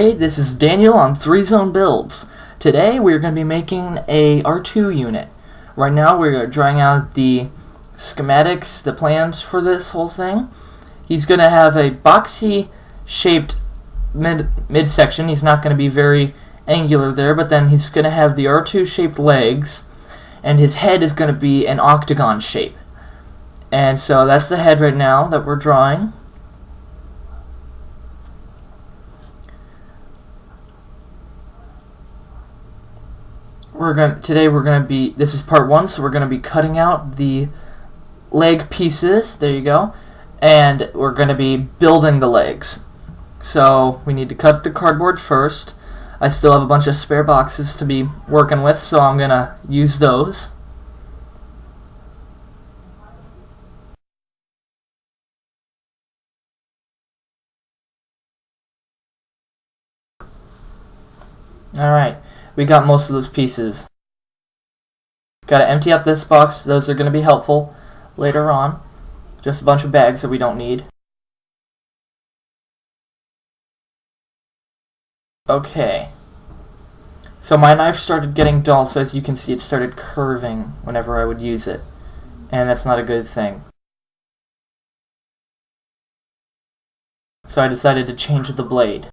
Hey, this is Daniel on 3 Zone Builds. Today we're going to be making a R2 unit. Right now we're drawing out the schematics, the plans for this whole thing. He's going to have a boxy shaped midsection. He's not going to be very angular there, but then he's going to have the R2 shaped legs, and his head is going to be an octagon shape. And so that's the head right now that we're drawing. This is part 1, so we're going to be cutting out the leg pieces, there you go, and we're going to be building the legs. So we need to cut the cardboard first. I still have a bunch of spare boxes to be working with, so I'm going to use those. Alright, we got most of those pieces. Gotta empty out this box. Those are going to be helpful later on. Just a bunch of bags that we don't need. Okay. So my knife started getting dull, so as you can see it started curving whenever I would use it. And that's not a good thing. So I decided to change the blade.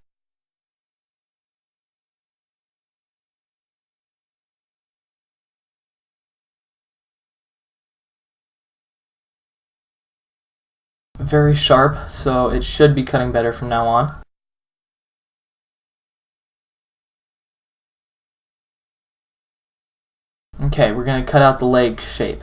Very sharp, so it should be cutting better from now on. Okay, we're going to cut out the leg shape.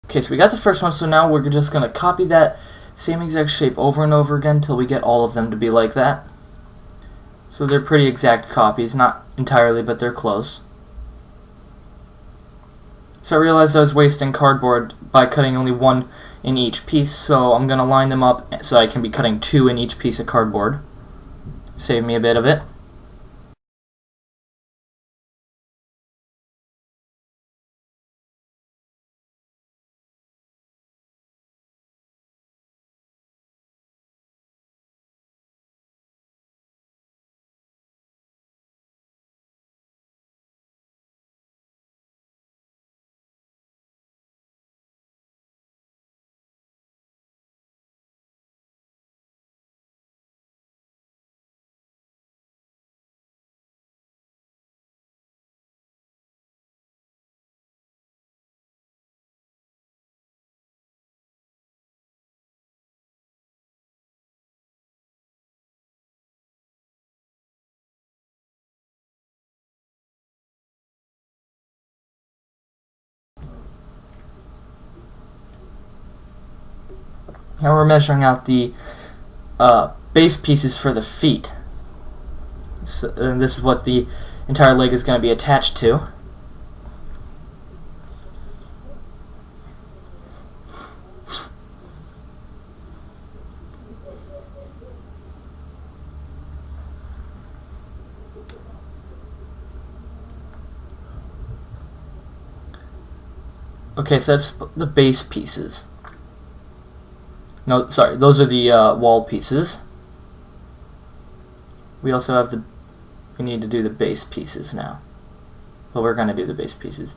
Okay, so we got the first one, so now we're just going to copy that same exact shape over and over again until we get all of them to be like that. So they're pretty exact copies, not entirely, but they're close. So I realized I was wasting cardboard by cutting only one in each piece, so I'm going to line them up so I can be cutting 2 in each piece of cardboard. Save me a bit of it. Now we're measuring out the base pieces for the feet. So, this is what the entire leg is going to be attached to. Okay, so that's the base pieces. No, sorry, those are the wall pieces. We also have we need to do the base pieces now. Well, we're going to do the base pieces.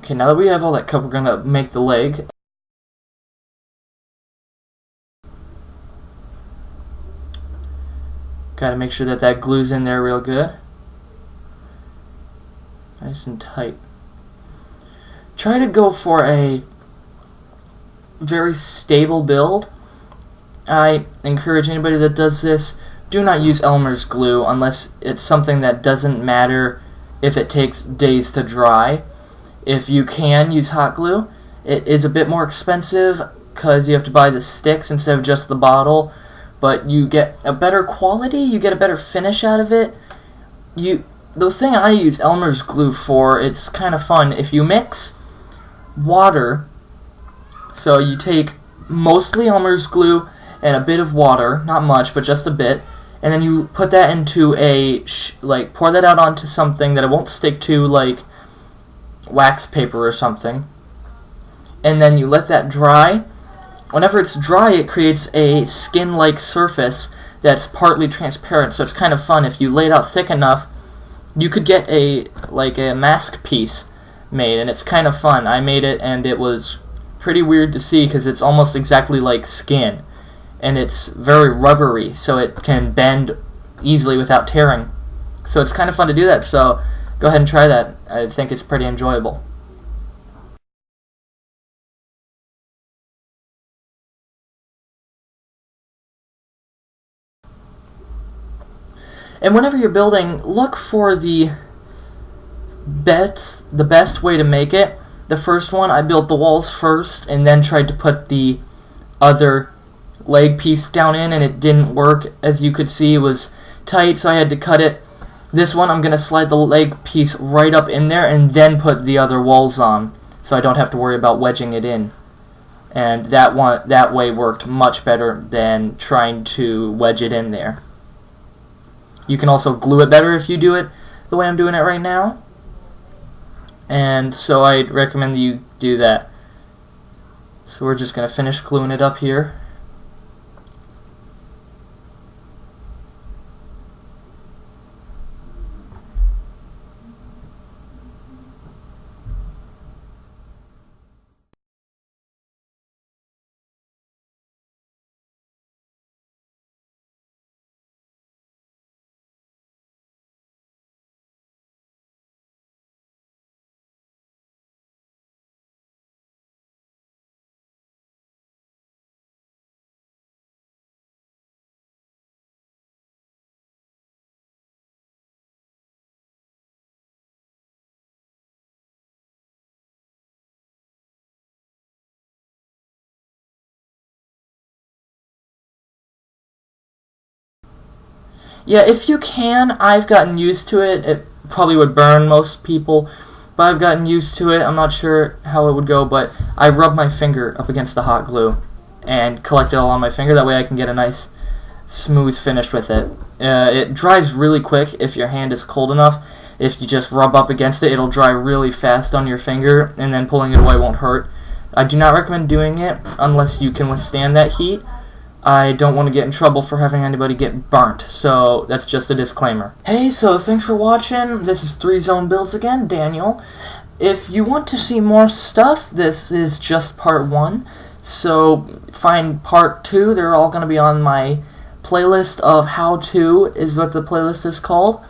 Okay, now that we have all that cut, we're going to make the leg. Gotta make sure that that glue's in there real good. Nice and tight. Try to go for a very stable build. I encourage anybody that does this, do not use Elmer's glue unless it's something that doesn't matter if it takes days to dry. If you can use hot glue, it is a bit more expensive because you have to buy the sticks instead of just the bottle, but you get a better quality, you get a better finish out of it. The thing I use Elmer's glue for, it's kind of fun. If you mix water, so you take mostly Elmer's glue and a bit of water, not much, but just a bit, and then you put that into pour that out onto something that it won't stick to, like wax paper or something, and then you let that dry. Whenever it's dry, it creates a skin-like surface that's partly transparent, so it's kind of fun. If you lay it out thick enough, you could get a mask piece made, and it's kind of fun. I made it, and it was pretty weird to see because it's almost exactly like skin, and it's very rubbery, so it can bend easily without tearing. So it's kind of fun to do that, so go ahead and try that. I think it's pretty enjoyable. And whenever you're building, look for the best way to make it. The first one, I built the walls first and then tried to put the other leg piece down in, and it didn't work. As you could see, it was tight, so I had to cut it. This one, I'm going to slide the leg piece right up in there and then put the other walls on, so I don't have to worry about wedging it in. And that way worked much better than trying to wedge it in there. You can also glue it better if you do it the way I'm doing it right now. And so I'd recommend that you do that. So we're just going to finish gluing it up here. Yeah, if you can, I've gotten used to it. It probably would burn most people, but I've gotten used to it. I'm not sure how it would go, but I rub my finger up against the hot glue and collect it all on my finger. That way I can get a nice smooth finish with it. It dries really quick if your hand is cold enough. If you just rub up against it, it'll dry really fast on your finger, and then pulling it away won't hurt. I do not recommend doing it unless you can withstand that heat. I don't want to get in trouble for having anybody get burnt, so that's just a disclaimer. Hey, so thanks for watching. This is 3 Zone Builds again, Daniel. If you want to see more stuff, this is just part 1, so find part 2. They're all going to be on my playlist of how to, is what the playlist is called.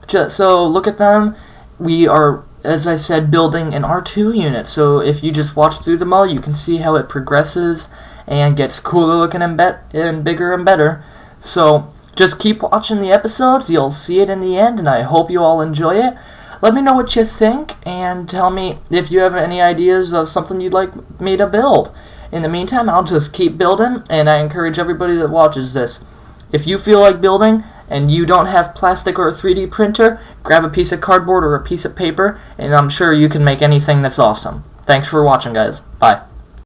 So look at them. We are, as I said, building an R2 unit, so if you just watch through them all, you can see how it progresses and gets cooler looking and bigger and better. So just keep watching the episodes. You'll see it in the end, and I hope you all enjoy it. Let me know what you think, and tell me if you have any ideas of something you'd like me to build. In the meantime, I'll just keep building, and I encourage everybody that watches this, if you feel like building and you don't have plastic or a 3D printer, grab a piece of cardboard or a piece of paper, and I'm sure you can make anything that's awesome. Thanks for watching, guys. Bye.